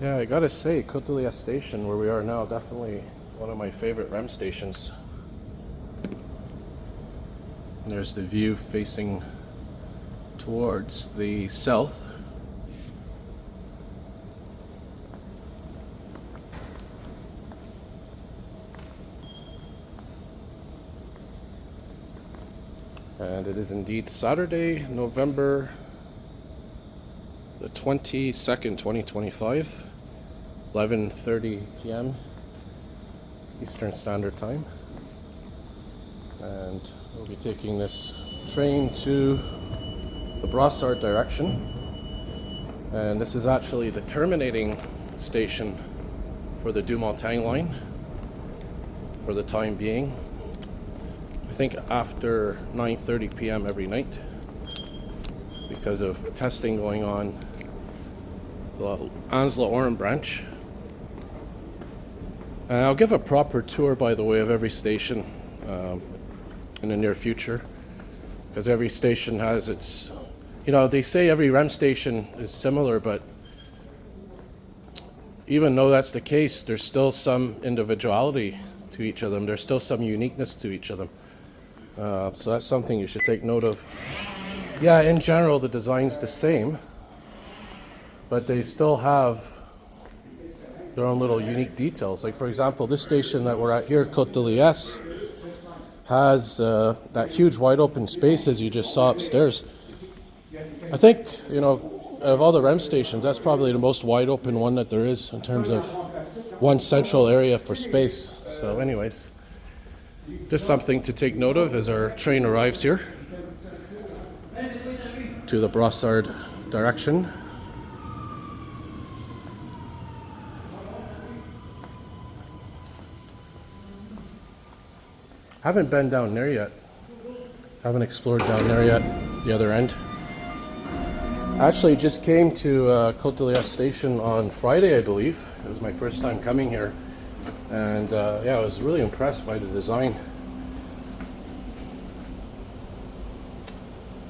Yeah, I gotta say, Côte-de-Liesse Station, where we are now, definitely one of my favorite REM stations. There's the view facing towards the south. And it is indeed Saturday, November the 22nd, 2025, 11:30 p.m. Eastern Standard Time. And we'll be taking this train to the Brossard direction. And this is actually the terminating station for the Deux-Montagnes line for the time being. I think after 9:30 p.m. every night, because of testing going on the Ansla-Oran branch. And I'll give a proper tour, by the way, of every station in the near future, because every station has its, they say every REM station is similar, but even though that's the case, there's still some individuality to each of them. There's still some uniqueness to each of them. So that's something you should take note of. Yeah, in general, the design's the same, but they still have their own little unique details. Like, for example, this station that we're at here, Côte-de-Liesse, has that huge wide open space as you just saw upstairs. I think, out of all the REM stations, that's probably the most wide open one that there is in terms of one central area for space. So anyways, just something to take note of as our train arrives here to the Brossard direction. Haven't been down there yet. Haven't explored down there yet, the other end. I actually just came to Côte-de-Liesse Station on Friday, I believe. It was my first time coming here. And I was really impressed by the design.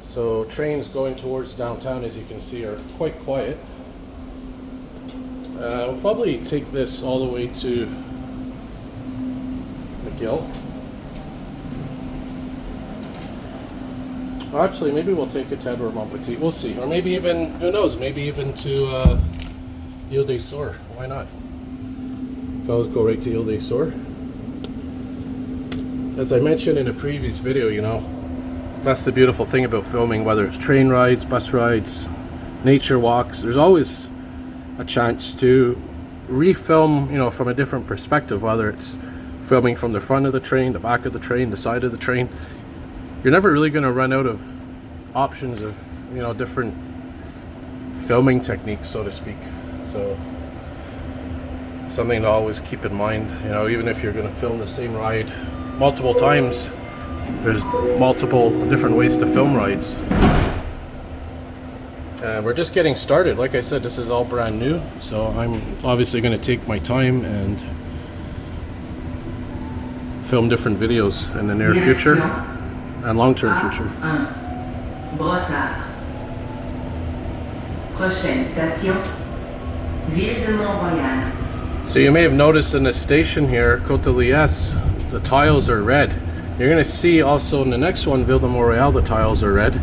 So trains going towards downtown, as you can see, are quite quiet. We'll probably take this all the way to McGill. Well, actually, maybe we'll take it to Édouard-Montpetit. We'll see. Or maybe even, who knows, maybe even to Ile des Sourds. Why not? If I always go right to Ile des Sourds. As I mentioned in a previous video, that's the beautiful thing about filming, whether it's train rides, bus rides, nature walks. There's always a chance to refilm, from a different perspective, whether it's filming from the front of the train, the back of the train, the side of the train. You're never really going to run out of options of, different filming techniques, so to speak. So something to always keep in mind, even if you're going to film the same ride multiple times, there's multiple different ways to film rides. And we're just getting started. Like I said, this is all brand new, so I'm obviously going to take my time and film different videos in the near future and long-term future. Brossard. Prochaine station, Ville de Mont-Royal. So you may have noticed in the station here, Côte-de-Liesse, the tiles are red. You're going to see also in the next one, Ville de Mont-Royal, the tiles are red.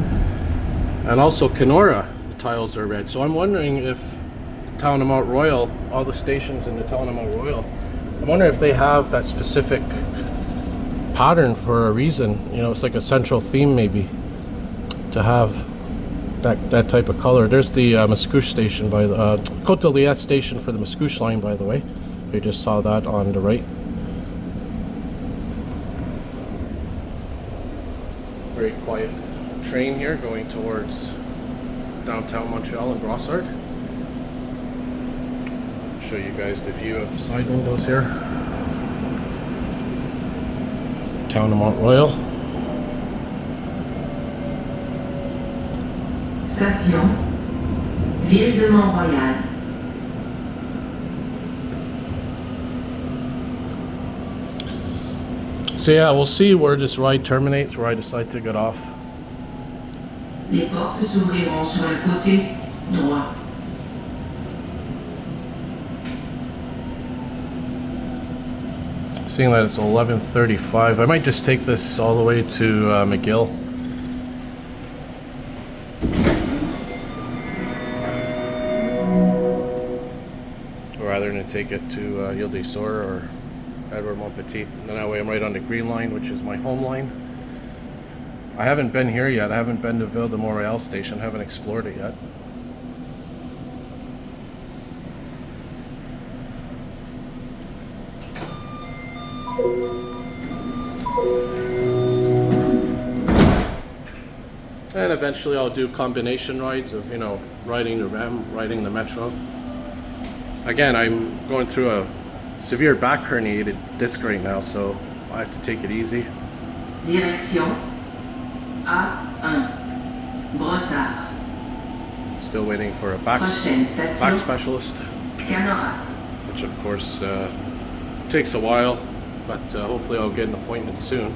And also Canora, the tiles are red. So I'm wondering if the town of Mount Royal, all the stations in the town of Mount Royal, I wonder if they have that specific pattern for a reason. It's like a central theme maybe, to have that type of color. There's the Mascouche station, by the Côte-de-Liesse station for the Mascouche line, by the way. You just saw that on the right. Very quiet train here going towards downtown Montreal and Brossard. Show you guys the view of the side windows here. Town of Mount Royal. Station, Ville de Mont-Royal. So yeah, we'll see where this ride terminates, where I decide to get off. Les portes s'ouvriront sur le côté droit. Seeing that it's 11:35, I might just take this all the way to McGill. Rather than take it to Ile-des-Sœurs or Édouard-Montpetit. And that way I'm right on the green line, which is my home line. I haven't been here yet. I haven't been to McGill Station. I haven't explored it yet. And eventually I'll do combination rides of, riding the REM, riding the Metro. Again, I'm going through a severe back herniated disc right now, so I have to take it easy. Direction A1. Brossard. Still waiting for a back specialist. Canora. Which of course takes a while, but hopefully I'll get an appointment soon.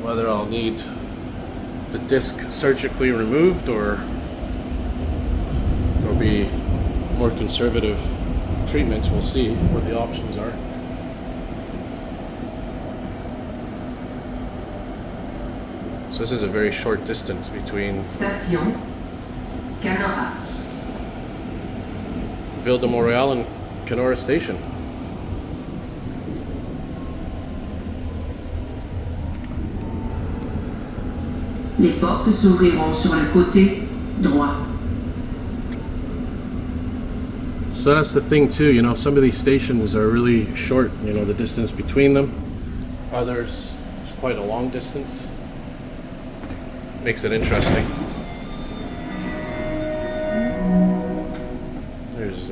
Whether I'll need the disc surgically removed or there'll be more conservative treatments, we'll see what the options are. So this is a very short distance between Station Canora. Ville de Montréal and Canora Station. Les portes s'ouvriront sur le côté droit. So that's the thing too, some of these stations are really short, the distance between them. Others, it's quite a long distance. Makes it interesting. There's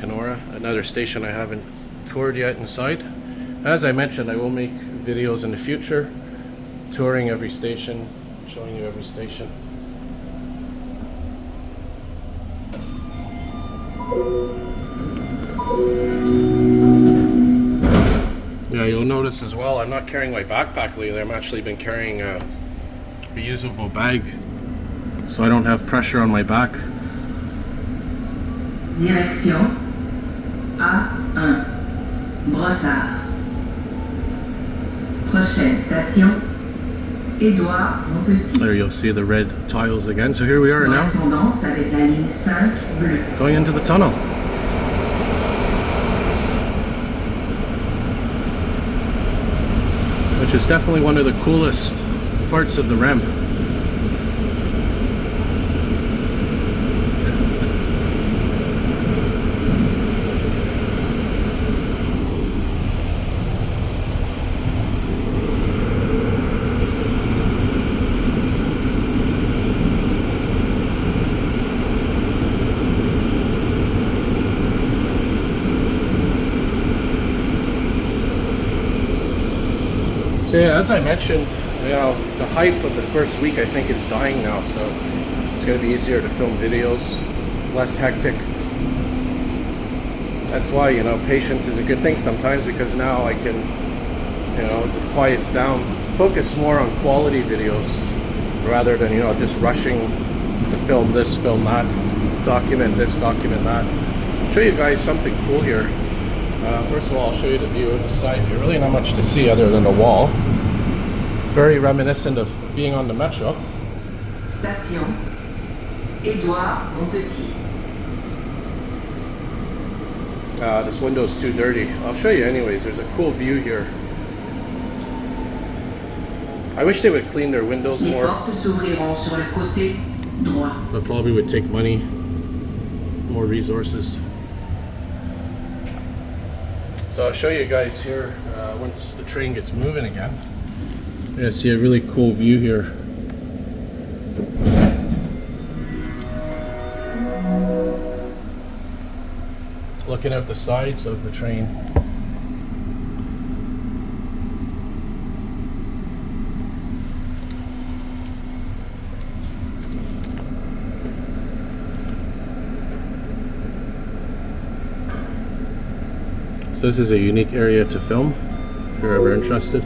Canora, another station I haven't toured yet inside. As I mentioned, I will make videos in the future, touring every station, showing you every station. Yeah, you'll notice as well, I'm not carrying my backpack lately. I've actually been carrying a reusable bag, so I don't have pressure on my back. Direction A1. Brossard. Prochaine station Édouard-Montpetit. There you'll see the red tiles again. So here we are now, Correspondance avec la ligne 5 bleue. going into the tunnel. Which is definitely one of the coolest parts of the REM. So yeah, as I mentioned, the hype of the first week I think is dying now, so it's going to be easier to film videos, it's less hectic. That's why, patience is a good thing sometimes, because now I can, as it quiets down, focus more on quality videos rather than, just rushing to film this, film that, document this, document that. I'll show you guys something cool here. First of all, I'll show you the view of the side here. Really not much to see other than a wall. Very reminiscent of being on the Metro. Station Édouard-Montpetit. This window's too dirty. I'll show you anyways. There's a cool view here. I wish they would clean their windows Les more. portes s'ouvriront sur le côté droit. But probably would take money, more resources. So I'll show you guys here once the train gets moving again. You're gonna see a really cool view here. Looking out the sides of the train. So this is a unique area to film, if you're ever interested.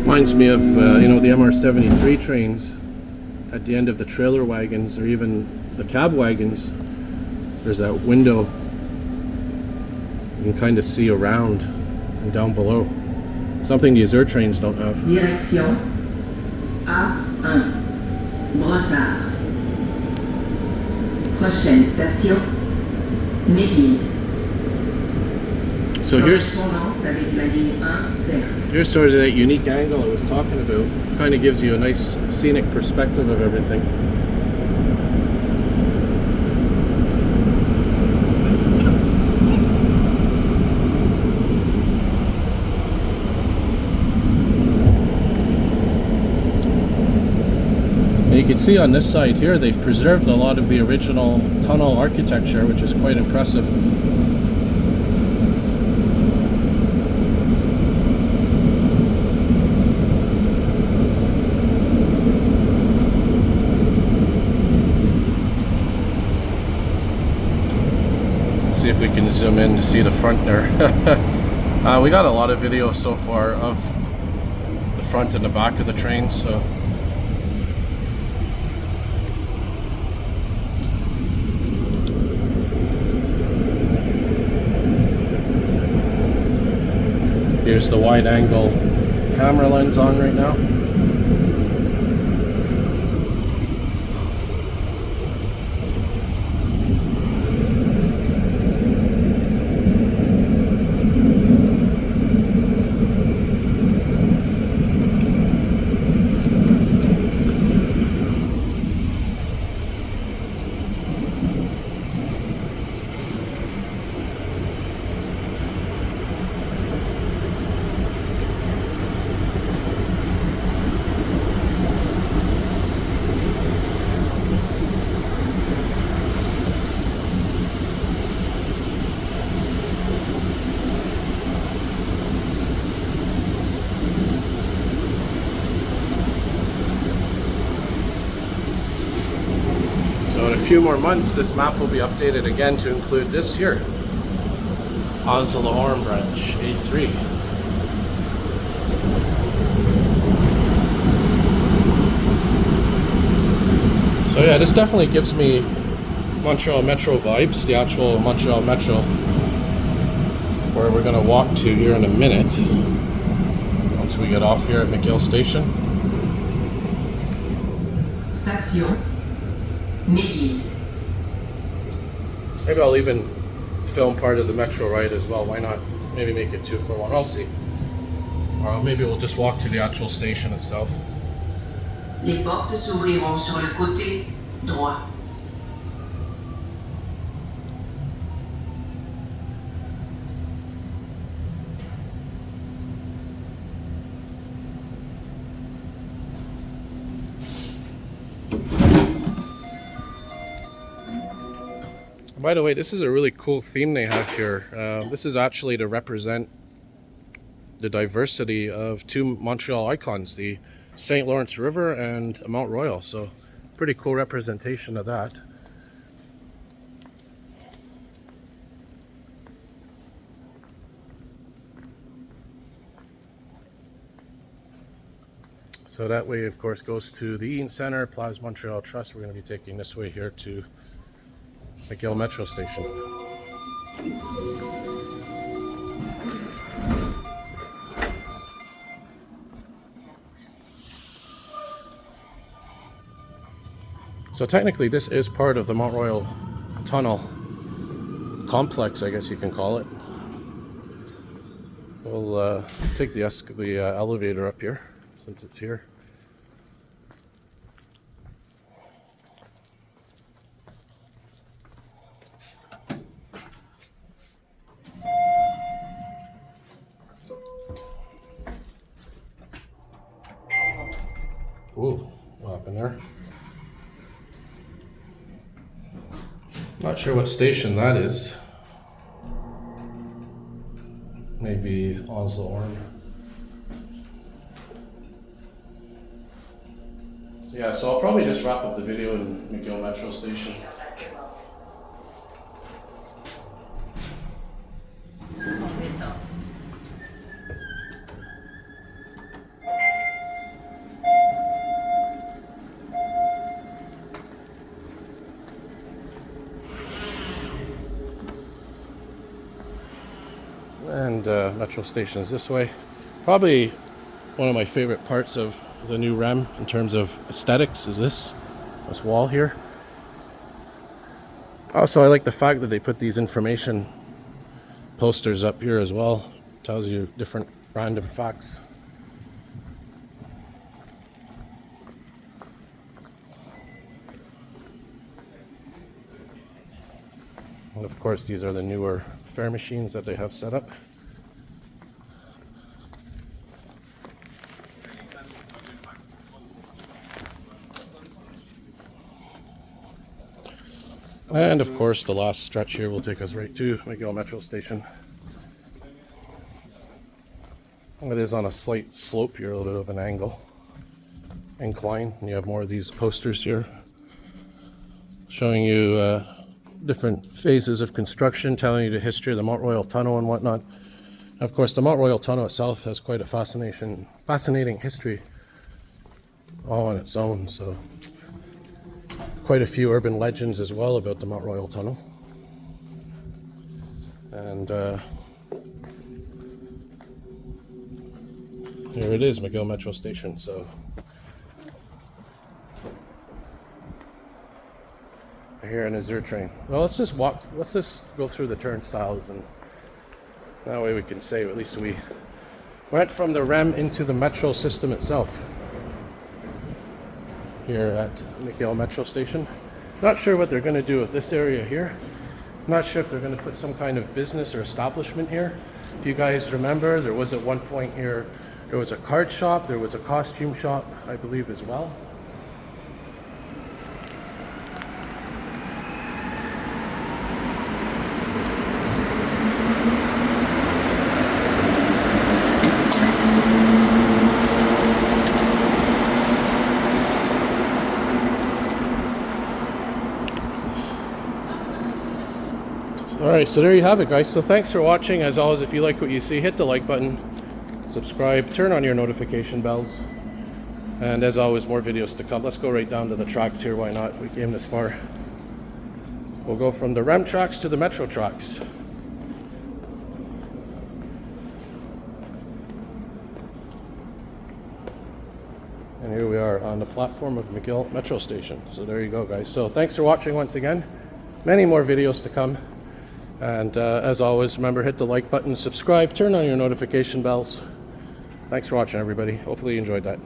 Reminds me of, the MR73 trains. At the end of the trailer wagons, or even the cab wagons, there's that window You can kind of see around and down below. Something the Azur trains don't have. Direction A1. Brossard. Prochaine station, McGill. So here's Correspondance avec la ligne 1 verte. here's sort of that unique angle I was talking about. Kind of gives you a nice scenic perspective of everything. You can see on this side here, they've preserved a lot of the original tunnel architecture, which is quite impressive. See if we can zoom in to see the front there. We got a lot of video so far of the front and the back of the train, so here's the wide angle camera lens on right now. So in a few more months, this map will be updated again to include this here, Oslo-Orm branch A3. So yeah, this definitely gives me Montreal Metro vibes, the actual Montreal Metro, where we're going to walk to here in a minute once we get off here at McGill Station. Station McGill. Maybe I'll even film part of the Metro ride as well. Why not? Maybe make it 2 for 1. I'll see. Or maybe we'll just walk to the actual station itself. Les portes s'ouvriront sur le côté droit. By the way, this is a really cool theme they have here. This is actually to represent the diversity of 2 Montreal icons, the St. Lawrence River and Mount Royal. So pretty cool representation of that. So that way, of course, goes to the Eaton Centre, Place Montreal Trust. We're going to be taking this way here to McGill Metro Station. So technically this is part of the Mount Royal Tunnel complex, I guess you can call it. We'll take the elevator up here since it's here. Ooh, what happened there? Not sure what station that is. Maybe Oslo-Orm. Yeah, so I'll probably just wrap up the video in McGill Metro Station. And metro stations this way. Probably one of my favorite parts of the new REM in terms of aesthetics is this wall here. Also, I like the fact that they put these information posters up here as well. Tells you different random facts. And of course, these are the newer fare machines that they have set up. And of course, the last stretch here will take us right to McGill Metro Station. It is on a slight slope here, a little bit of an incline. And you have more of these posters here showing you different phases of construction, telling you the history of the Mount Royal Tunnel and whatnot. Of course, the Mount Royal Tunnel itself has quite a fascinating history all on its own. So quite a few urban legends as well about the Mount Royal Tunnel. And here it is, McGill Metro Station. So here in a Azure train. Well, let's just go through the turnstiles, and that way we can say at least we went from the REM into the metro system itself. Here at McGill Metro Station. Not sure what they're going to do with this area here. Not sure if they're going to put some kind of business or establishment here. If you guys remember, there was at one point here, there was a card shop, there was a costume shop, I believe, as well. Alright, so there you have it, guys. So thanks for watching. As always, if you like what you see, hit the like button, subscribe, turn on your notification bells, and as always, more videos to come. Let's go right down to the tracks here. Why not? We came this far. We'll go from the REM tracks to the metro tracks. And here we are on the platform of McGill Metro Station. So there you go, guys. So thanks for watching once again. Many more videos to come. And as always, remember, hit the like button, subscribe, turn on your notification bells. Thanks for watching, everybody. Hopefully you enjoyed that.